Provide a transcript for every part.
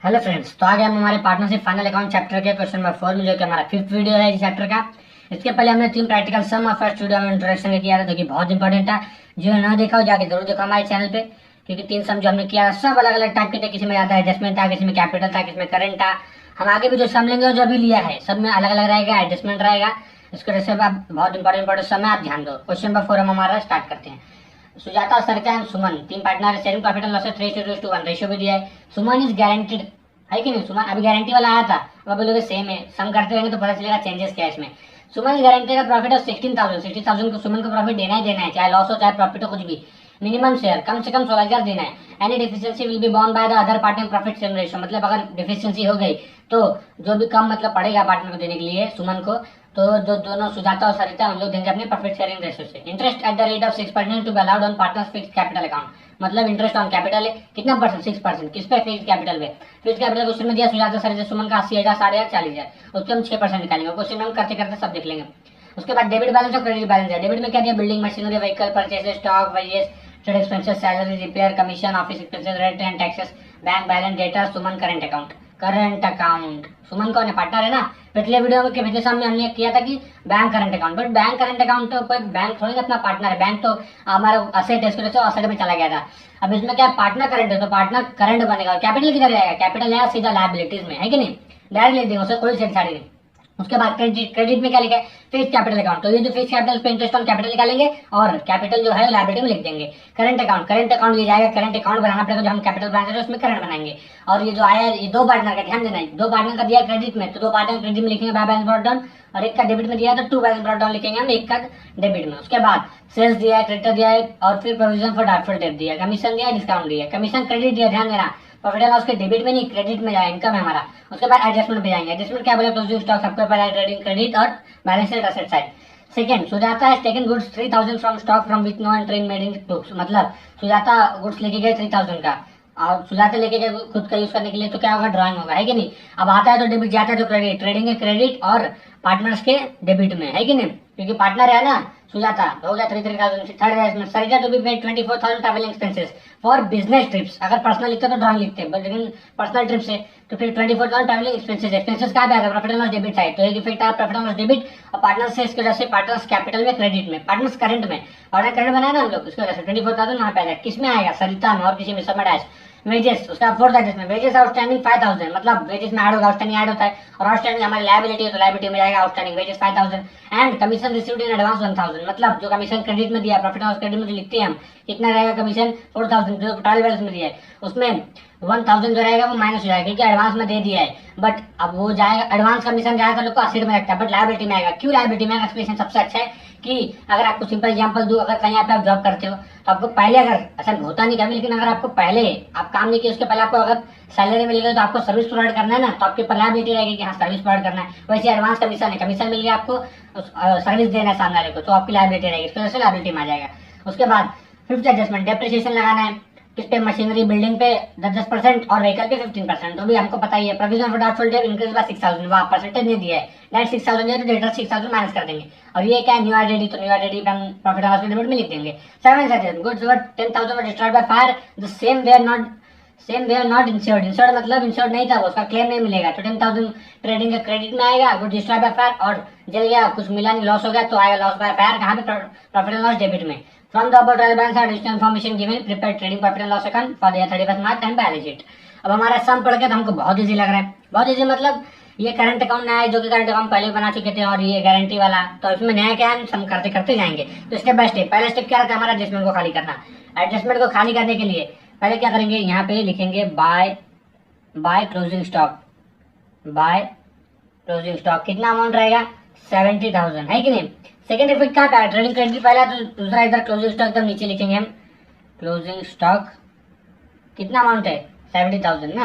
Hello friends, तो आगे हम हमारे पार्टनरशिप फाइनल अकाउंट चैप्टर के क्वेश्चन नंबर 4 में जो कि हमारा 5th वीडियो है इस चैप्टर का। इसके पहले हमने 3 प्रैक्टिकल सम और फर्स्ट वीडियो में इंट्रोडक्शन किया था जो कि बहुत इंपॉर्टेंट था। जो ना देखा हो जाके जरूर देखो हमारे चैनल पे, क्योंकि 3 सम जो हमने किया सब अलग अलग टाइप के थे। किसी में आता है एडजस्टमेंट था, किसी में कैपिटल था, किसी में करंट था। हम आगे भी जो सम लेंगे जो अभी लिया है सब में अलग अलग रहेगा, एडजस्टमेंट रहेगा। इसको वजह से आप बहुत इंपॉर्टेंट सम है, आप ध्यान दो। क्वेश्चन नंबर 4 हम हमारा स्टार्ट करते हैं। सुजाता, सरिता एंड सुमन 3 पार्टनर है। Sharing profit and loss 3:1 ratio भी दिया है। सुमन इज गारंटीड है कि नहीं। सुमन अभी गारंटी वाला आया था, अब बोलोगे सेम है। सम करते रहेंगे तो पता चलेगा चेंजेस क्या है इसमें। सुमन गारंटी का प्रॉफिट है 16,000 को सुमन को प्रॉफिट देना ही देना है, चाहे लॉस हो चाहे प्रॉफिट हो, कुछ भी। मिनिमम शेयर कम से कम 16,000 देना है। Any deficiency will be born by the other partner profit share ratio, मतलब अगर डिफिशियंसी हो गई तो जो भी कम मतलब पड़ेगा पार्टनर को देने के लिए सुमन को, तो जो दोनों सुजाता और सरिता उन लोग देंगे अपने प्रॉफिट शेयरिंग रेशियो से। Interest at the rate of 6% to be allowed on partners fixed capital account, मतलब इंटरेस्ट ऑन कैपिटल है कितना परसेंट, 6%। किस पे? फिक्स्ड कैपिटल पे। फिक्स्ड कैपिटल क्वेश्चन में दिया सुजाता सरिता सुमन का 80,000, 60,000, 40,000, उसके हम 6% निकालेंगे। क्वेश्चन में हम करते करते सब देख लेंगे। उसके बाद डेबिट बैलेंस और क्रेडिट बैलेंस है। डेबिट में क्या दिया? Building machinery, vehicle purchases, stock, wages, trade expenses, salary, repair, commission, office expenses, rent and taxes, bank balance, data, Suman current account. Current account Suman कौन है? पार्टनर है ना। पिछले वीडियो में पिछले साल में हमने किया था कि bank current account, but bank current account तो बैंक थोड़ी अपना पार्टनर है। बैंक तो हमारा असेट है, इसको असेट में चला गया था। अब इसमें क्या पार्टनर करंट है तो पार्टनर करंट बनेगा। कैपिटल किधर जाएगा? कैपिटल है सीधा लायबिलिटीज में, है कि नहीं। डायरेक्ट लिख देंगे, उससे कोई छेड़छाड़ी नहीं। उसके बाद क्रेडिट में क्या लिखा है? फिक्स्ड कैपिटल अकाउंट, तो ये जो फिक्स्ड कैपिटल पे इंटरेस्ट ऑन कैपिटल निकालेंगे और कैपिटल जो है लायबिलिटी में लिख देंगे। करंट अकाउंट ये जाएगा, करंट अकाउंट बनाना पड़ेगा। जो हम कैपिटल बनाते हैं उसमें करंट बनाएंगे। और ये जो आया ये 2 पार्टनर का ध्यान देना है, 2 पार्टनर का दिया क्रेडिट में तो 2 पार्टनर क्रेडिट में लिखेंगे बाय बैलेंस ब्रॉट डाउन, और एक का डेबिट में दिया है तो 2 बैलेंस ब्रॉट डाउन लिखेंगे हम, एक का डेबिट में। उसके बाद सेल्स दिया है, क्रेडिटर दिया है, और फिर प्रोविजन फॉर डाउटफुल डेट दिया है, कमीशन दिया है, डिस्काउंट दिया है। कमीशन क्रेडिट दिया, ध्यान देना। प्रॉफिट एंड लॉस के डेबिट में नहीं क्रेडिट में जाए, इनकम है हमारा। उसके बाद एडजस्टमेंट पे जाएंगे। एडजस्टमेंट क्या बोले? क्लोजिंग स्टॉक सबको पता है, ट्रेडिंग क्रेडिट और balance sheet asset side. Second, Sujata has taken goods 3,000 from stock from which no entry made in books, मतलब सुजाता गुड्स लेके गए 3,000 का, और सुजाता लेके गए खुद का यूज करने के लिए, तो क्या होगा? ड्रॉइंग होगा, है कि नहीं। अब आता है तो डेबिट, जाता है तो क्रेडिट। ट्रेडिंग है क्रेडिट और पार्टनर्स के डेबिट में, है कि नहीं, क्योंकि पार्टनर है ना सुजाता, हो गया 3,000। थर्ड है इसमें Sarita to be paid 24,000 travelling expenses for business trips. अगर पर्सनल लिखते तो ड्रॉइंग लिखते, बट लेकिन पर्सनल ट्रिप से तो फिर 24,000 ट्रैवलिंग एक्सपेंसेस। एक्सपेंसेस कहाँ पे आएगा? Profit and loss debit side, तो एक इफेक्ट आया प्रॉफिट एंड लॉस डेबिट और पार्टनर से, इसकी वजह से पार्टनर्स कैपिटल में, क्रेडिट में, पार्टनर्स करंट में। पार्टनर करंट बनाया ना हम लोग, इसकी वजह से 24,000 वहाँ पे आएगा। किस में आएगा? सरिता में और किसी में सब डैश। वेजेस, उसका फोर्थ एडजस्टमेंट, वेजेस आउटस्टैंडिंग 5,000, मतलब वेजेस में ऐड होगा, आउटस्टैंडिंग ऐड होता है, और आउटस्टैंडिंग हमारी लायबिलिटी है तो लायबिलिटी में जाएगा outstanding wages 5,000। And commission received in advance 1,000, मतलब जो कमीशन क्रेडिट में दिया, प्रॉफिट और क्रेडिट में जो लिखते हैं हम, कितना रहेगा कमीशन? 4,000, जो ट्रायल बैलेंस में दिया है उसमें 1,000 जो रहेगा वो माइनस हो जाएगा, क्योंकि एडवांस में दे दिया है। बट अब वो जाएगा, एडवांस कमीशन जाएगा लोग को असेट में रखता है, बट लायबिलिटी में आएगा। क्यों लायबिलिटी में आएगा? एक्सप्लेनेशन सबसे अच्छा है कि अगर आपको सिंपल एग्जांपल दूं, अगर कहीं आप जॉब करते हो तो आपको पहले, अगर ऐसा होता नहीं कभी, लेकिन अगर आपको पहले आप काम नहीं किए उसके पहले आपको अगर सैलरी मिल गई तो आपको सर्विस प्रोवाइड करना है ना, तो आपके ऊपर लायबिलिटी रहेगी कि हाँ सर्विस प्रोवाइड करना है। वैसे एडवांस कमीशन है, कमीशन मिल गया आपको, सर्विस देना है सामने वाले को, तो आपकी लायबिलिटी रहेगी, इसकी वजह से लायबिलिटी में आ जाएगा। उसके बाद फिफ्थ एडजस्टमेंट, डेप्रिसिएशन लगाना है किस पे? मशीनरी बिल्डिंग पे 10% और व्हीकल पे 15%, तो भी हमको पता ही है। Provision for doubtful debt increase by 6,000, वहाँ परसेंटेज नहीं दिया है, डायरेक्ट 6,000 है तो डेटर 6,000 माइनस कर देंगे। और ये क्या है? न्यू आइडेंटिटी, तो न्यू आइडेंटिटी हम प्रॉफिट एंड लॉस के डेबिट में लिख देंगे। 7 goods worth 10,000 were destroyed by fire, the same way are not insured. Insured मतलब इंश्योर्ड नहीं था वो, उसका क्लेम नहीं मिलेगा, तो 10,000 ट्रेडिंग का क्रेडिट में आएगा। गुड डिस्ट्रॉयड बाय फायर, और जल गया, कुछ मिला नहीं, लॉस हो गया, तो आएगा लॉस बाय फायर कहाँ पे? प्रॉफिट एंड लॉस डेबिट में। From the above trial balance additional information given, prepare trading profit and loss account for the year 31st March and balance sheet। अब हमारा सम पढ़ के तो हमको बहुत इजी लग रहा है, बहुत इजी, मतलब ये करंट अकाउंट नया है जो कि करंट अकाउंट पहले बना चुके थे, और ये गारंटी वाला, तो इसमें नया क्या है? हम सम करते करते जाएंगे। तो स्टेप बाय स्टेप, पहला स्टेप क्या रहता है हमारा? एडजस्टमेंट को खाली करना। एडजस्टमेंट को खाली करने के लिए पहले क्या करेंगे? यहाँ पे लिखेंगे by closing stock, by closing stock कितना अमाउंट रहेगा? 70,000, है कि नहीं। सेकंड इफेक्ट कहाँ का है? ट्रेडिंग क्रेडिट पहला, तो दूसरा इधर क्लोजिंग स्टॉक एकदम नीचे लिखेंगे हम। क्लोजिंग स्टॉक कितना अमाउंट है? 70,000 ना।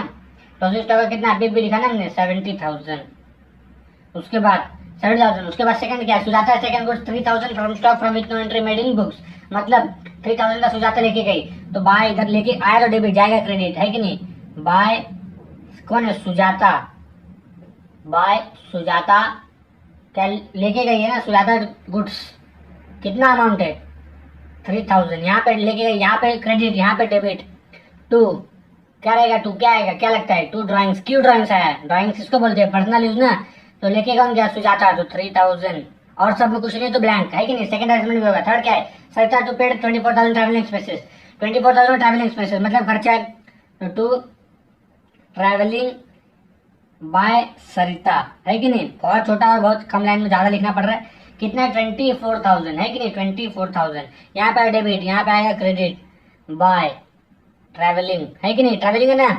क्लोजिंग स्टॉक का कितना अभी भी लिखा ना हमने? 70,000। उसके बाद 70,000, उसके बाद सेकंड क्या है? Sujata second goods 3,000 from stock from which no entry made in books, मतलब 3,000 का सुजाता लेके गई, तो बाय इधर लेके आया तो डेबिट जाएगा क्रेडिट, है कि नहीं। बाय कौन है? सुजाता, बाय सुजाता क्या लेके गई है ना, सुजाता गुड्स, कितना अमाउंट है? 3,000, यहाँ पे लेके गई, यहाँ पे क्रेडिट, यहाँ पे डेबिट, टू क्या रहेगा टू, क्या आएगा, क्या लगता है टू ड्राइंग्स, क्यों ड्राइंग्स आया, ड्राइंग्स इसको बोलते हैं पर्सनल यूज ना, तो लेके कौन गया सुजाता, तो 3000 और सब में कुछ नहीं तो ब्लैंक है कि नहीं, सेकंड अरेंजमेंट भी होगा। थर्ड क्या है, Sarita to paid 24,000 travelling expenses, 24,000 travelling expenses मतलब खर्चा है टू ट्रैवलिंग बाय सरिता है कि नहीं, बहुत छोटा और बहुत कम लाइन में ज्यादा लिखना पड़ रहा है, कितना 24,000 है कि नहीं 24,000, यहाँ पे डेबिट, यहाँ पे आएगा क्रेडिट बाय ट्रैवलिंग है कि नहीं, ट्रैवलिंग है ना,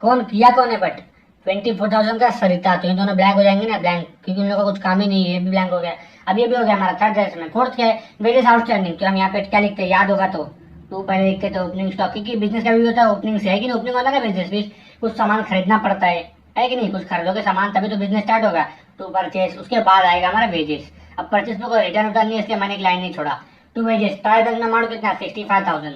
कौन किया कौन है बट 24,000 का सरिता, तो ये दोनों ब्लैंक हो जाएंगे ना, ब्लैंक, क्योंकि उन लोगों का कुछ काम ही नहीं है, ये भी ब्लैंक हो गया। अब ये भी हो गया हमारा थर्ड एडजस्टमेंट। फोर्थ क्या है, वेरियस आउटस्टैंडिंग, तो हम यहाँ पे क्या लिखते हैं, याद होगा तो टू पहले लिखते तो ओपनिंग स्टॉक, क्योंकि बिजनेस का भी होता है ओपनिंग से है कि नहीं, ओपनिंग होता है बिजनेस भी, कुछ सामान खरीदना पड़ता है कि नहीं, कुछ खरीदोगे सामान तभी तो बिजनेस स्टार्ट होगा, टू परचेस, उसके बाद आएगा हमारा वेजेस। अब परचेस में कोई रिटर्न उटर्न नहीं है, इसलिए मैंने एक लाइन नहीं छोड़ा, टू वेजेस, ट्रायल बैलेंस में अमाउंट कितना 65,000,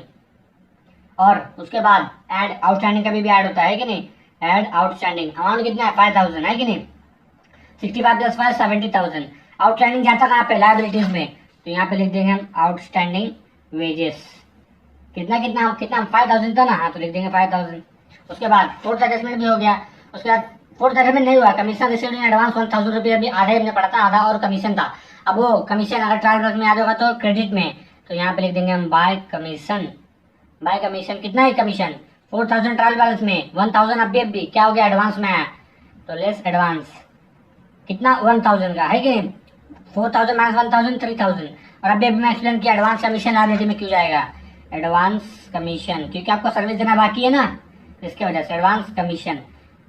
और उसके बाद एड आउटस्टैंडिंग का भी ऐड होता है कि नहीं, एड आउटस्टैंडिंग अमाउंट कितना है 5,000 है कि नहीं, 65 प्लस 5 70,000, आउटस्टैंडिंग जाता कहाँ पे लायबिलिटीज में, तो यहाँ पे लिख देंगे हम आउटस्टैंडिंग वेजेस, कितना कितना कितना 5,000 था ना, हाँ तो लिख देंगे 5,000। उसके बाद फोर्थ एडजस्टमेंट भी हो गया, उसके बाद फोर्थ एडजस्टमेंट नहीं हुआ, कमीशन रिसीव्ड इन एडवांस 1,000 रुपये, अभी आधे हमने पढ़ा था, आधा और कमीशन था, अब वो कमीशन अगर ट्रायल बैलेंस में आ जाएगा तो क्रेडिट में, तो यहाँ पे लिख देंगे हम बाय कमीशन, बाय कमीशन कितना है कमीशन 4,000 ट्रायल बैलेंस में, 1,000 अभी क्या हो गया एडवांस में आया, तो लेस एडवांस कितना 1,000 का है कि 4,000 माइनस 1,000 3,000, और अभी मैं एक्सप्लेन किया एडवांस कमीशन लायबिलिटी में क्यों जाएगा, एडवांस कमीशन क्योंकि आपको सर्विस देना बाकी है ना, इसके वजह से एडवांस कमीशन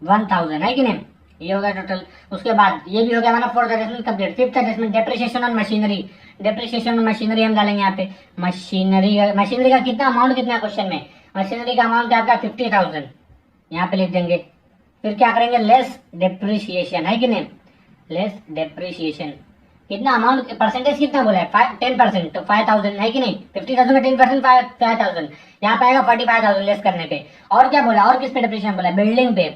1,000 है कि नहीं, ये हो गया टोटल। उसके बाद ये भी हो गया हमारा fourth adjustment complete. Fifth adjustment depreciation on machinery, depreciation on machinery हम डालेंगे यहाँ पे, मशीनरी का कितना अमाउंट कितना है क्वेश्चन में, मशीनरी का अमाउंट आपका 50,000 यहाँ पे लिख देंगे, फिर क्या करेंगे लेस डेप्रिसिएशन है कि नहीं, लेस डेप्रिसिएशन कितना अमाउंट परसेंटेज कितना बोला है 10%, तो 5,000 है कि नहीं, 50,000 का 10% 5,000, यहाँ पे आएगा 45,000 लेस करने पे। और क्या बोला, और किस पे डेप्रिसिएशन बोला है, बिल्डिंग पे,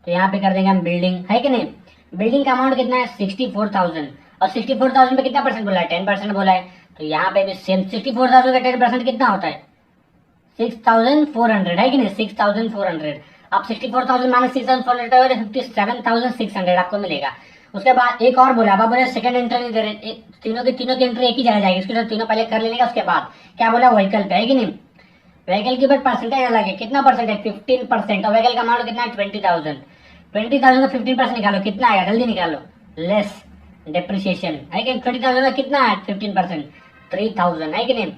तो यहाँ पे कर देंगे हम बिल्डिंग है कि नहीं, बिल्डिंग का अमाउंट कितना है 64,000, और 64,000 पे कितना परसेंट बोला है 10% बोला है, तो यहाँ पे भी सेम 64,000 का 10% कितना होता है 6,400 है कि नहीं, 6,400, अब 64,000 माइनस 6,400 57,600 आपको मिलेगा। उसके बाद एक और बोला, अब बोले सेकंड एंट्री नहीं दे रहे, तीनों की एंट्री एक ही जगह जाएगी, इसके साथ तीनों पहले कर लेंगे, उसके बाद क्या बोला व्हीकल पे है कि नहीं, व्हीकल के ऊपर परसेंटेज अलग है, कितना परसेंट है 15%, और व्हीकल का अमाउंट कितना है 20,000, 20,000 का 15% निकालो कितना आएगा जल्दी निकालो, लेस डेप्रिसिएशन है कि 20,000 का कितना है 15% 3,000 है कि नहीं,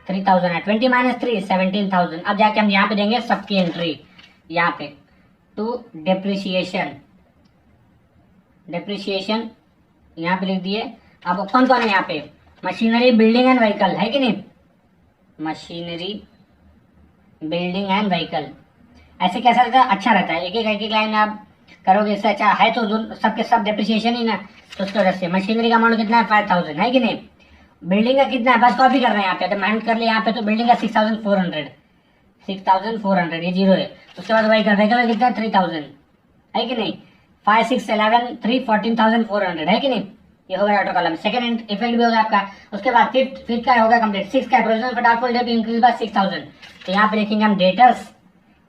3,000 है, 20 माइनस 3 17,000। अब जाके हम यहाँ पे देंगे सबकी एंट्री, यहाँ पे टू डेप्रिसिएशन, डेप्रिसिएशन यहाँ पे लिख दिए। अब कौन कौन है यहाँ पे, मशीनरी बिल्डिंग एंड व्हीकल है कि नहीं, मशीनरी बिल्डिंग एंड व्हीकल, ऐसे कैसा रहता है अच्छा रहता है, एक एक लाइन आप करोगे इससे अच्छा है, तो सबके सब डेप्रिसिएशन ही ना, तो उसकी वजह से मशीनरी का अमाउंट कितना है 5,000 है कि नहीं, बिल्डिंग का कितना है बस कॉपी कर रहे हैं यहाँ पे, तो मेहनत कर लिया यहाँ पे, तो बिल्डिंग का 6,400 ये जीरो है। उसके बाद व्हीकल का कितना है 3,000 है कि नहीं, 5 6 11 3 14,400 है कि नहीं, ये होगा ऑटो कॉलम, सेकंड इफेक्ट भी होगा आपका। उसके बाद फिफ्थ का होगा कंप्लीट, सिक्स का provisional for doubtful debt increase by 6,000, तो यहाँ पे लिखेंगे हम डेटर्स,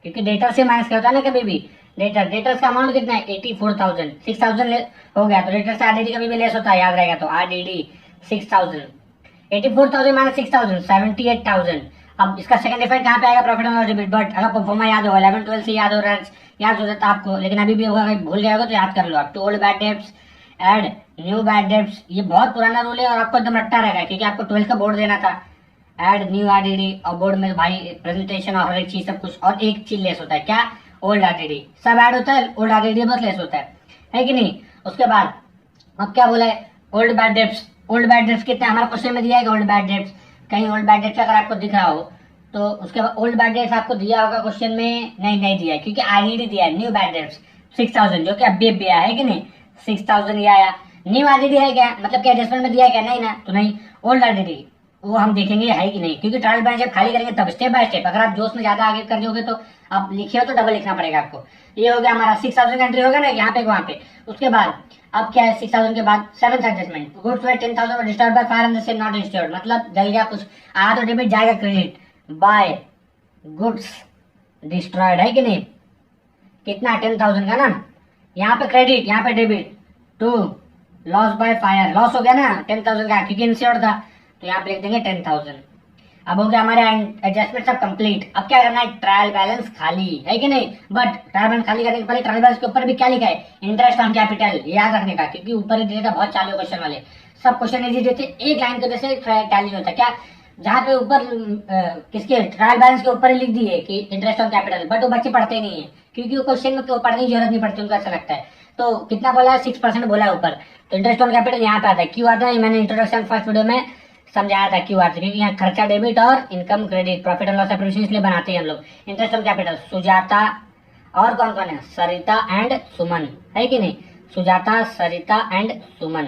क्योंकि डेटर से माइनस क्या होता है ना कभी भी, डेटर्स का अमाउंट कितना है 84,000, 6,000 हो गया, तो डेटर से आरडीडी कभी भी लेस होता है याद रहेगा, तो आरडीडी 6,000, 84,000 माइनस 6,000 78,000। अब इसका सेकंड इफेक्ट कहाँ पे आएगा profit and loss debit, but अगर परफॉर्मा याद होगा 11 12 से याद हो रहा है, याद हो जाता आपको, लेकिन अभी भी होगा भूल गया होगा तो याद कर लो आप, to old bad debts add new bad debts, ये बहुत पुराना रूल है और आपको एकदम रट्टा रहेगा, क्योंकि आपको 12 का बोर्ड देना था, एड न्यू आरडीडी, और बोर्ड में भाई प्रेजेंटेशन और हर एक चीज सब कुछ, और एक चीज लेस होता है क्या, ओल्ड आरडीडी, सब ऐड होता है, ओल्ड आरडीडी बस लेस होता है कि नहीं। उसके बाद अब क्या बोला है old bad debts, old bad debts कितना हमारा क्वेश्चन में दिया है ओल्ड बैड डेब्ट्स, कहीं ओल्ड बैड डेब्ट्स अगर आपको दिख रहा हो तो उसके बाद ओल्ड बैड डेब्ट्स आपको दिया होगा क्वेश्चन में, नहीं दिया है, क्योंकि आरडीडी दिया है, न्यू बैड डेब्ट्स 6,000 जो कि अभी आया है कि नहीं, 6,000 ये आया, न्यू आरडीडी है क्या, मतलब क्या एडजस्टमेंट में दिया है क्या, नहीं ना, तो नहीं, ओल्ड आरडीडी वो हम देखेंगे है कि नहीं, क्योंकि ट्रायल बैलेंस जब खाली करेंगे तब स्टेप बाय स्टेप, अगर आप जोश में ज्यादा आगे कर दोगे तो आप लिखे हो तो डबल लिखना पड़ेगा आपको। ये हो गया हमारा 6,000 का एंट्री होगा ना यहाँ पे वहाँ पे। उसके बाद अब क्या है 6,000 के बाद seventh adjustment, goods ware 10,000 destroyed by fire and the same not insured, मतलब जल गया कुछ आया तो डेबिट जाएगा क्रेडिट, बाय गुड्स डिस्ट्रॉयड है कि नहीं, कितना 10,000 का ना, यहाँ पे क्रेडिट यहाँ पे debit to loss by fire, loss हो गया ना 10,000 का क्योंकि इंश्योर्ड था, तो यहाँ पे लिख देंगे 10,000। अब हो गया हमारे एडजस्टमेंट सब कंप्लीट। अब क्या करना है, ट्रायल बैलेंस खाली है कि नहीं, बट ट्रायल बैलेंस खाली करने के पहले ट्रायल बैलेंस के ऊपर भी क्या लिखा है, इंटरेस्ट ऑन कैपिटल, याद रखने का, क्योंकि ऊपर ही देता बहुत चालू क्वेश्चन वाले सब क्वेश्चन इजी देते, एक लाइन की वजह से टैली होता है क्या, जहाँ पे ऊपर किसके ट्रायल बैलेंस के ऊपर ही लिख दिए कि इंटरेस्ट ऑन कैपिटल, बट वो बच्चे पढ़ते नहीं है क्योंकि वो क्वेश्चन में पढ़ने की जरूरत नहीं पड़ती, उनको ऐसा लगता है। तो कितना बोला है, 6% बोला है ऊपर, तो इंटरेस्ट ऑन कैपिटल यहाँ पे आता है, क्यों आता है, मैंने इंट्रोडक्शन फर्स्ट वीडियो में समझाया था क्यों आता है, क्योंकि यहाँ खर्चा डेबिट और income credit, profit and loss appreciation इसलिए बनाते हैं हम लोग। इंटरेस्ट ऑन कैपिटल सुजाता और कौन कौन है, सरिता एंड सुमन, है कि नहीं, सुजाता सरिता एंड सुमन।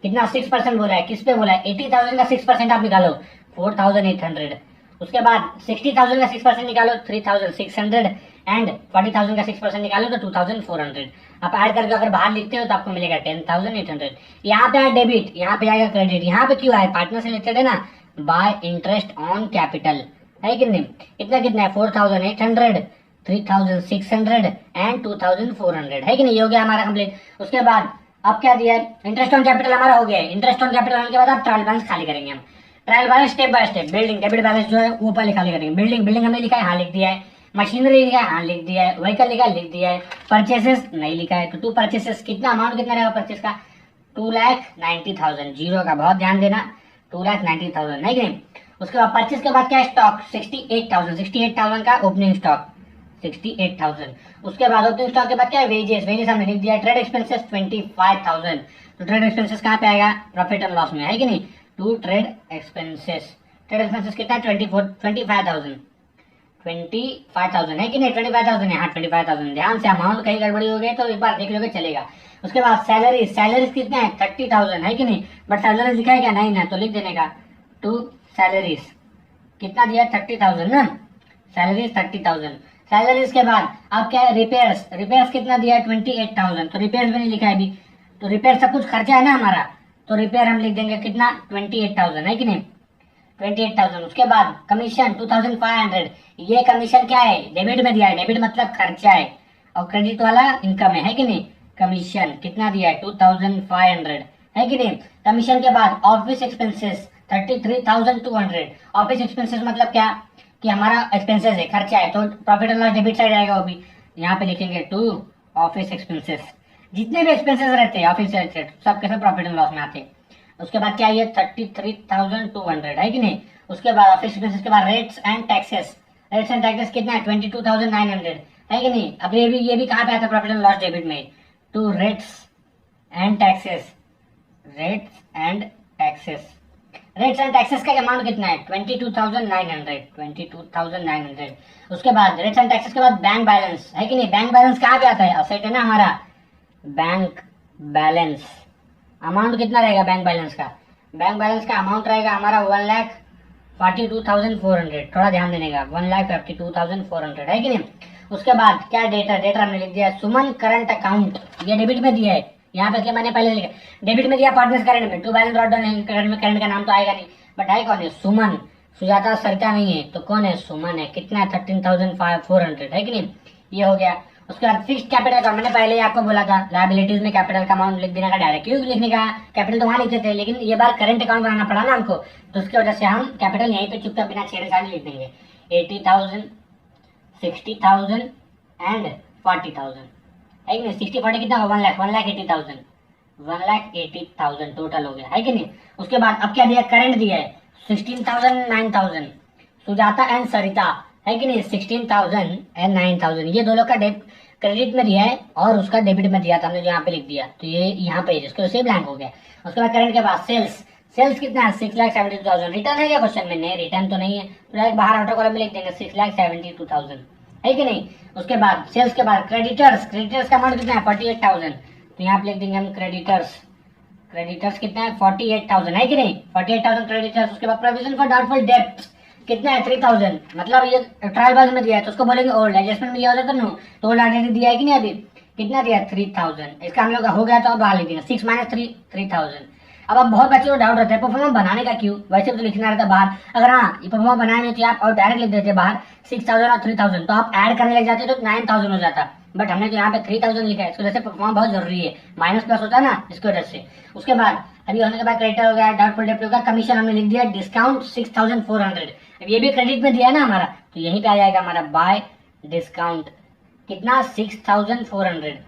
कितना 6% बोला है, किस पे बोला है, 80,000 का 6% आप निकालो 4,800, उसके बाद 60,000 का 6% निकालो 3,600 एंड 40,000 का 6% निकालो तो 2,400। आप ऐड करके अगर बाहर लिखते हो तो आपको मिलेगा 10,800। यहाँ पे आया डेबिट, यहाँ पे आएगा क्रेडिट, यहाँ पे क्यों आया, पार्टनर से रिलेटेड है ना, बाय इंटरेस्ट ऑन कैपिटल, है कि नहीं। इतना कितना है 4,800, 3,600 एंड 2,400, है कि नहीं, ये हो गया हमारा कंप्लीट। उसके बाद अब क्या दिया है, इंटरेस्ट ऑन कैपिटल हमारा हो गया है। इंटरेस्ट ऑन कैपिटल होने के बाद अब ट्रायल बैलेंस खाली करेंगे हम। Trial balance step by step, building debit balance जो है वो पहले खाली करेंगे। बिल्डिंग हमने लिखा है, हाँ लिख दिया है। मशीनरी लिखा है, हाँ लिख दिया है। व्हीकल लिखा है, लिख दिया है। परचेसेस नहीं लिखा है, तो 2 परचेसेस, कितना अमाउंट कितना रहेगा परचेस का, 2,90,000, जीरो का बहुत ध्यान देना, 2,90,000, नहीं कि नहीं। उसके बाद परचेस के बाद क्या है, स्टॉक 68,000 का ओपनिंग स्टॉक 68,000। उसके बाद ओपनिंग स्टॉक के बाद क्या है, वेजेस हमने लिख दिया है। ट्रेड एक्सपेंसेस 25,000, तो ट्रेड एक्सपेंसेस कहाँ पे आएगा, प्रॉफिट एंड लॉस में, है कि नहीं। टू ट्रेड एक्सपेंसेस कितना है, 25,000 है कि नहीं, 25,000 है, हाँ 25,000। ध्यान से, अमाउंट कहीं गड़बड़ी हो गई तो एक बार देख लोगे चलेगा। उसके बाद सैलरीज कितना है, 30,000, है कि नहीं, बट सैलरीज लिखा है क्या, नहीं ना, तो लिख देने का टू सैलरीज, कितना दिया 30,000 ना, सैलरीज 30,000। सैलरीज के बाद अब क्या है, रिपेयर्स कितना दिया है 28,000, तो रिपेयर्स भी नहीं लिखा है अभी, तो रिपेयर सब कुछ खर्चा है ना हमारा, तो रिपेयर हम लिख देंगे कितना 28,000, है कि नहीं, 28,000। उसके बाद कमीशन 2,500, ये कमीशन क्या है, डेबिट में दिया है, डेबिट मतलब खर्चा है और क्रेडिट वाला इनकम है कि नहीं। कमीशन कितना दिया है 2,500, है कि नहीं। कमीशन के बाद ऑफिस एक्सपेंसेस 33,200। ऑफिस एक्सपेंसेस मतलब क्या, कि हमारा एक्सपेंसेस है, खर्चा है, तो profit and loss debit side आएगा वो भी, यहाँ पे लिखेंगे टू ऑफिस एक्सपेंसेस। जितने भी एक्सपेंसेस रहते हैं ऑफिस से सब के सब प्रॉफिट एंड लॉस में आते हैं। उसके बाद क्या है 33,200, है कि नहीं। उसके बाद ऑफिस एक्सपेंसेस के बाद रेट्स एंड टैक्सेस कितना है 22,900, है कि नहीं। अब ये भी कहाँ पे आता है, प्रॉफिट एंड लॉस डेबिट में, टू रेट्स एंड टैक्सेस का अमाउंट कितना है 22,900। उसके बाद रेट्स एंड टैक्सेस के बाद बैंक बैलेंस, है कि नहीं। बैंक बैलेंस कहाँ पे आता है, असेट है ना हमारा, बैंक बैलेंस अमाउंट कितना रहेगा, बैंक बैलेंस का अमाउंट रहेगा हमारा 1,42,400, थोड़ा ध्यान देने का, 1,52,400, है कि नहीं। उसके बाद क्या डेटर हमने लिख दिया सुमन करंट अकाउंट, ये डेबिट में दिया है, यहाँ पे क्या मैंने पहले लिखा डेबिट में दिया, पार्टनर्स करंट में, टू बैलेंस करंट का नाम तो आएगा नहीं, बट है कौन है, सुमन। सुजाता सरिता नहीं है तो कौन है, सुमन है। कितना है 13,400, है कि नहीं, ये हो गया। उसके बाद फिक्स्ड कैपिटल का मैंने पहले ही आपको बोला था, लायबिलिटीज में कैपिटल का अमाउंट लिख देने का, डायरेक्ट क्यों लिखने का, कैपिटल तो वहां लिखते थे, लेकिन ये बार करंट अकाउंट बनाना पड़ा ना हमको, तो उसकी वजह से हम कैपिटल यहीं पे चुपचाप बिना छेड़छाड़ लिख देंगे 80,000, 60,000 एंड 40,000, है कि नहीं। 60-40 कितना होगा 1,80,000 टोटल हो गया, है कि नहीं। उसके बाद अब क्या दिया, करंट दिया है 16,000 9,000, सुजाता एंड सरिता, है कि नहीं, 16,000 एंड 9,000, ये दोनों का क्रेडिट में दिया है और उसका डेबिट में दिया था हमने, जो यहाँ पे लिख दिया, तो ये यहाँ पे जिसको से ब्लैंक हो गया। उसके बाद करंट के बाद सेल्स कितना है 6,72,000। रिटर्न है क्या क्वेश्चन में, नहीं रिटर्न तो नहीं है, तो बाहर आउटर कॉलम में लिख देंगे 6,72,000, है कि नहीं। उसके बाद सेल्स के बाद क्रेडिटर्स का अमाउंट कितना है 48,000, तो यहाँ पे लिख देंगे हम क्रेडिटर्स कितना है 48,000, है कि नहीं, 48,000 क्रेडिटर्स। उसके बाद प्रोविजन फॉर डाउटफुल डेब्ट कितना है 3,000, मतलब ये ट्रायल बैलेंस में दिया है तो उसको बोलेंगे ओल्ड, एडजस्टमेंट में दिया होता तो तो ओल्ड आइडेंटिटी दिया है कि नहीं, अभी कितना दिया 3,000, इसका हम लोग हो गया तो अब बाहर लिख देंगे 6 - 3 3,000। अब बहुत बच्चों को डाउट रहता है परफॉर्मा बनाने का क्यों, वैसे तो लिखना रहता है बाहर, अगर हाँ ये परफॉर्मा बनाए नहीं तो आप और डायरेक्ट लिख देते बाहर 6,000 और 3,000, तो आप ऐड करने लग जाते तो 9,000 हो जाता, बट हमने तो यहाँ पे 3000 लिखा है, इसकी वजह से परफॉर्म बहुत जरूरी है, माइनस प्लस होता है ना, इसकी वजह से। उसके बाद अभी होने के बाद क्रेडिटर हो गया, डाउटफुल डेब्ट होगा, कमीशन हमने लिख दिया, डिस्काउंट 6400, अब ये भी क्रेडिट में दिया है ना हमारा, तो यहीं पे आ जाएगा हमारा बाय डिस्काउंट कितना 6400।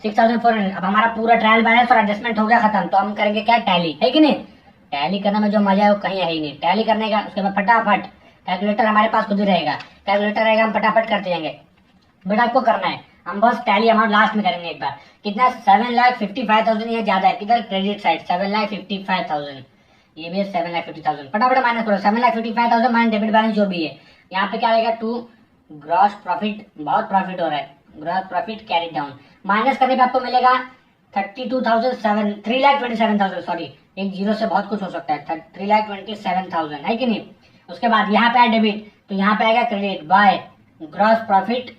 अब हमारा पूरा ट्रायल बैलेंस और एडजस्टमेंट हो गया खत्म, तो हम करेंगे क्या, टैली, है कि नहीं। टैली करने में जो मजा है वो कहीं है ही नहीं, टैली करने का। उसके बाद फटाफट कैलकुलेटर हमारे पास खुद ही रहेगा, कैलकुलेटर रहेगा, हम फटाफट करते जाएंगे। बट आपको करना है, हम बस टैली अमाउंट लास्ट में करेंगे एक बार। कितना 7,55,000, ये ज्यादा है, किधर क्रेडिट साइड 7,55,000, ये भी है 7,50,000। फटाफट माइनस करो, 7,55,000 माइनस डेबिट बैलेंस जो भी है, यहाँ पे क्या रहेगा, टू ग्रॉस प्रॉफिट, बहुत प्रॉफिट हो रहा है, gross profit carry down, minus करने पे आपको मिलेगा 3,27,000, सॉरी, एक जीरो से बहुत कुछ हो सकता है, 3,27,000, है कि नहीं। उसके बाद यहाँ पे है डेबिट, तो यहाँ पे आएगा credit by gross profit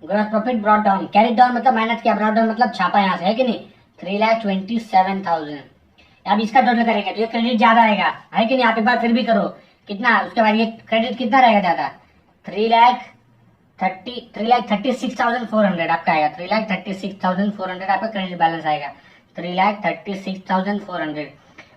brought down, carry down मतलब मेहनत किया, ब्रॉट डाउन मतलब छापा यहाँ से, है कि नहीं, 3,27,000। अब इसका टोटल करेंगे तो ये क्रेडिट ज्यादा आएगा, है कि नहीं, आप एक बार फिर भी करो कितना। उसके बाद ये क्रेडिट कितना रहेगा ज्यादा, 3,36,400 आपका आएगा, 3,36,400 आपका क्रेडिट बैलेंस आएगा, 3,36,400।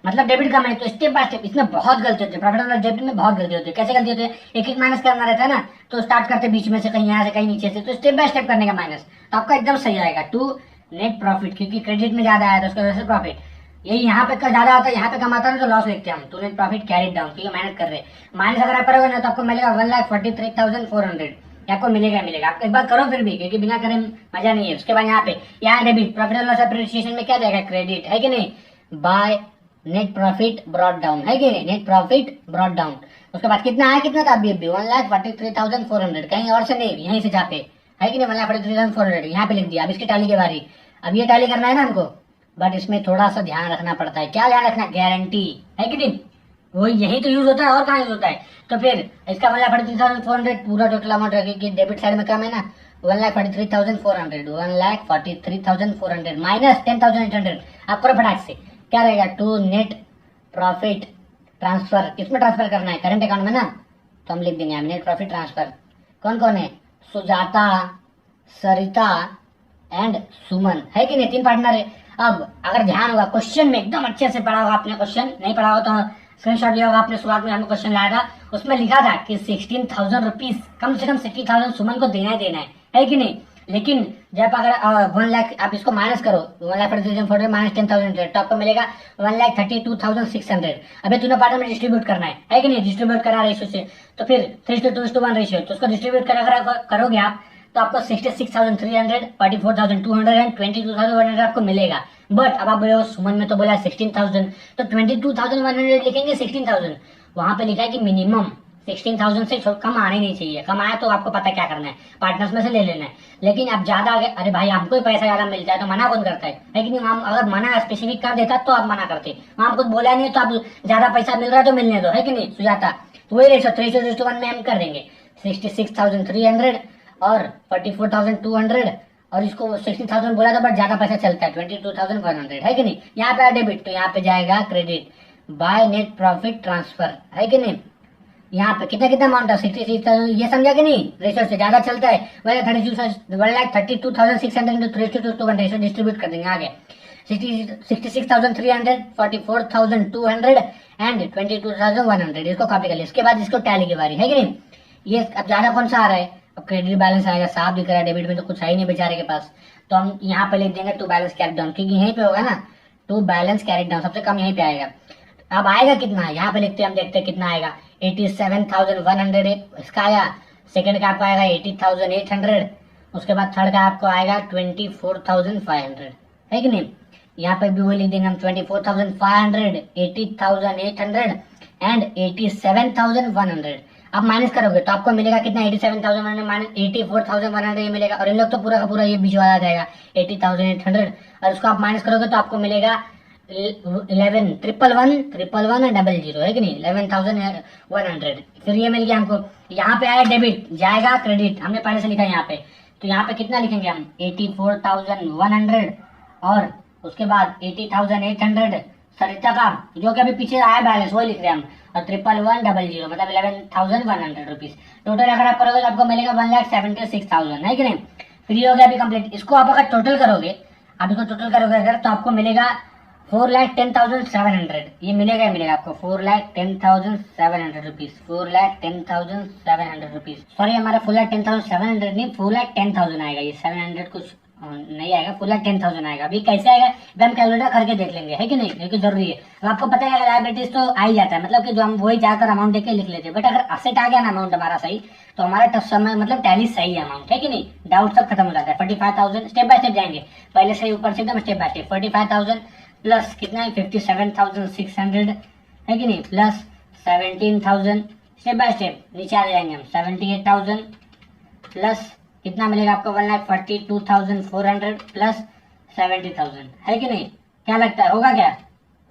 मतलब डेबिट कम है, तो स्टेप बाय स्टेप इसमें बहुत गलती होती है, प्रॉफिट और डेबिट में बहुत गलती होती है। कैसे गलती होती है, एक एक माइनस करना रहता है ना, तो स्टार्ट करते बीच में से, कहीं यहाँ से कहीं नीचे से, तो स्टेप बाय स्टेप करने का माइनस, तो आपका एकदम सही आएगा टू नेट प्रॉफिट, क्योंकि क्रेडिट में ज्यादा आया तो उसकी वजह से प्रॉफिट। यही यहाँ पे ज्यादा आता है, यहाँ पे कम आता है तो लॉस लिखते हैं हम, to net profit carried down, क्योंकि मेहनत कर रहे हैं। माइनस अगर आप करोगे ना तो आपको मिलेगा 1,43,400, आपको मिलेगा। आप एक बार करो फिर भी, क्योंकि बिना करे मजा नहीं है। उसके बाद यहाँ पे यहाँ debit, profit and loss appreciation में क्या जाएगा, क्रेडिट, है कि नहीं, by net profit brought down, है कि नहीं, नेट प्रॉफिट ब्रॉट डाउन। उसके बाद कितना है, कितना था अभी 1,43,400, कहीं और से नहीं, यहीं से छापे, है कि नहीं, 1,43,400 यहाँ पे लिख दिया। अब इसकी टैली की बारी, अब ये टैली करना है ना हमको, बट इसमें थोड़ा सा ध्यान रखना पड़ता है। क्या ध्यान रखना, गारंटी, है कि नहीं, वो यही तो यूज होता है, और कहाँ यूज होता है। तो फिर इसका 1,43,400 पूरा टोटल अमाउंट रखेगी, डेबिट साइड में कम है ना, 1,43,400, 1,43,400 माइनस 10,800, आप करो फटाक से, क्या रहेगा, टू नेट प्रॉफिट ट्रांसफर, किसमें ट्रांसफर करना है, करंट अकाउंट में ना, तो हम लिख देंगे नेट प्रॉफिट ट्रांसफर। कौन कौन है, सुजाता, सरिता एंड सुमन, है कि नहीं, 3 पार्टनर है। अब अगर ध्यान होगा क्वेश्चन में, एकदम अच्छे से पढ़ा होगा आपने, क्वेश्चन नहीं पढ़ा होगा तो स्क्रीनशॉट लिया होगा आपने, शुरुआत में हमें क्वेश्चन लाया था, उसमें लिखा था कि 16,000 रुपीज, कम से कम 60,000 सुमन को देना ही देना है कि नहीं। लेकिन जब अगर 1 लाख आप इसको माइनस करो, 1,43,400 माइनस 10,000 तो आपको मिलेगा 1,32,600। अभी तीनों पार्टनर में डिस्ट्रीब्यूट करना है कि नहीं, डिस्ट्रीब्यूट करना रेशियो से, तो फिर 3:2:1 रेशियो, तो उसको डिस्ट्रीब्यूट करोगे आप, तो आपको 66,300, 44,200 एंड 22,100 आपको मिलेगा। बट अब आप बोले सुमन में तो बोला 16,000, तो 22,100 लिखेंगे, 16,000 वहां पे लिखा है कि मिनिमम 16,000 से कम आने नहीं चाहिए, कम आया तो आपको पता क्या करना है, पार्टनर्स में से ले लेना है। लेकिन अब ज्यादा आ गए, अरे भाई हमको ही पैसा ज्यादा मिलता है तो मना कौन करता है, लेकिन हम अगर मना स्पेसिफिक कर देता तो आप मना करते, वहां कुछ बोला नहीं, तो आप ज्यादा पैसा मिल रहा है तो मिलने दो, है कि नहीं सुजाता। तो वही रेशो 3:1 में हम कर देंगे, 66,300 और 44,200, और इसको 60,000 बोला था बट ज्यादा पैसा चलता है 22,100, है कि नहीं। यहाँ पे डेबिट, तो यहाँ पे जाएगा credit by net profit transfer, है कि नहीं। यहाँ पे कितना कितना अमाउंट है, 66,000, ये समझा कि नहीं, रेशो से ज्यादा चलता है, 1,32,600 इंटू 3:1 रेशो डिस्ट्रीब्यूट कर देंगे आगे, 66,300, 44,200 एंड 22,100, इसको कॉपी कर लिया। इसके बाद इसको टैली की बारी, है कि नहीं। ये अब ज्यादा कौन सा आ रहा है, अब क्रेडिट बैलेंस आएगा, साफ दिख रहा है, डेबिट में तो कुछ है ही नहीं बेचारे के पास, तो हम यहाँ पे लिख देंगे टू बैलेंस कैरी डाउन, क्योंकि यहीं पे होगा ना, टू बैलेंस कैरी डाउन सबसे कम यहीं पे आएगा। अब आएगा कितना, यहाँ पे लिखते हैं, हम देखते हैं कितना आएगा, 87,100 इसका आया, सेकंड का आपको आएगा 80,800, उसके बाद थर्ड का आपको आएगा 24,500, है कि नहीं। यहाँ पे भी वो लिख देंगे हम 24,500, 80,800 एंड 87,100। आप माइनस करोगे तो आपको मिलेगा कितना, 87,100 माइनस 84,100 ये मिलेगा, और इन लोग तो पूरा का पूरा ये बीच वाला जाएगा 80,800, और उसको आप माइनस करोगे तो आपको मिलेगा 11,111 एंड 00, है कि नहीं, 11,100। फिर ये मिल गया हमको। यहाँ पे आया डेबिट, जाएगा क्रेडिट, हमने पहले से लिखा है यहाँ पे, तो यहाँ पे कितना लिखेंगे हम, 84,100 और उसके बाद 80,800 सरिता का जो कि अभी पीछे आया बैलेंस वही लिख रहे हैं हम, और 11,100 मतलब 11,100 रुपीज टोटल। अगर आप करोगे तो आपको मिलेगा 1,76,000, है कि नहीं। फ्री हो गया अभी कंप्लीट। इसको आप अगर टोटल करोगे, आप इसको टोटल करोगे अगर, तो आपको मिलेगा 4,10,700। ये मिलेगा ही मिलेगा आपको 4,10,700 रुपीज, 4,10,700 रुपीज। सॉरी, हमारा 4,10,700 नहीं, 4,10,000 आएगा। ये 700 कुछ नहीं आएगा, 4,10,000 आएगा। अभी कैसे आएगा अभी हम कैलकुलेटर करके देख लेंगे, है कि नहीं, क्योंकि जरूरी है। अब आपको पता है लायबिलिटीज तो आ ही जाता है, मतलब कि जो हम वही जाकर अमाउंट देके लिख लेते हैं। बट अगर असेट आ गया ना अमाउंट हमारा सही, तो हमारा टफ समय मतलब टैली सही है अमाउंट, है कि नहीं, डाउट सब खत्म हो जाता है। 45,000 स्टेप बाय स्टेप जाएंगे, पहले से ऊपर से एकदम स्टेप बाय स्टेप। 45,000 प्लस कितना है 57,600, है कि नहीं, प्लस 17,000, स्टेप बाय स्टेप नीचे आ जाएंगे हम। 78,000 प्लस कितना मिलेगा आपको 1,42,400 प्लस 70,000, है कि नहीं। क्या लगता है होगा क्या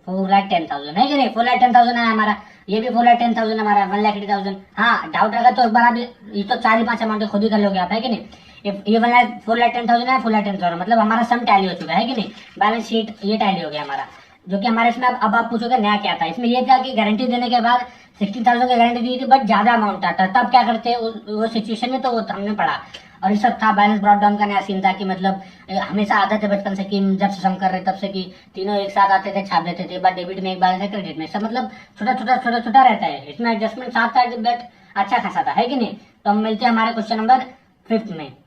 4,10,000, है कि नहीं। 4,10,000 है हमारा, ये भी 4,10,000 हमारा 1,80,000। हाँ, डाउट लगा तो एक बार आप ये तो 4 ही 5 अमाउंट खुद ही कर लोगे आप, है कि नहीं। ये 4,10,000 है, 4,10,000 मतलब हमारा सम टैली हो चुका है कि नहीं। बैलेंस शीट ये टैली हो गया हमारा, जो कि हमारे इसमें अब आप पूछोगे नया क्या था। इसमें ये था कि गारंटी देने के बाद 60,000 की गारंटी दी थी, बट ज्यादा अमाउंट आता, तब क्या करते वो सिचुएशन में, तो वो हमने पढ़ा। और ये सब था बैलेंस ब्रॉट डाउन का नया सीन था कि मतलब हमेशा आदत है बचपन से कि जब से सम कर रहे तब से कि तीनों एक साथ आते थे, छाप देते थे, एक बार डेबिट में एक बैलेंस है क्रेडिट में, सब मतलब छोटा छोटा छोटा छोटा रहता है। इसमें एडजस्टमेंट साथ था, बट अच्छा खासा था, है कि नहीं। तो हम मिलते हैं हमारे क्वेश्चन नंबर 5 में।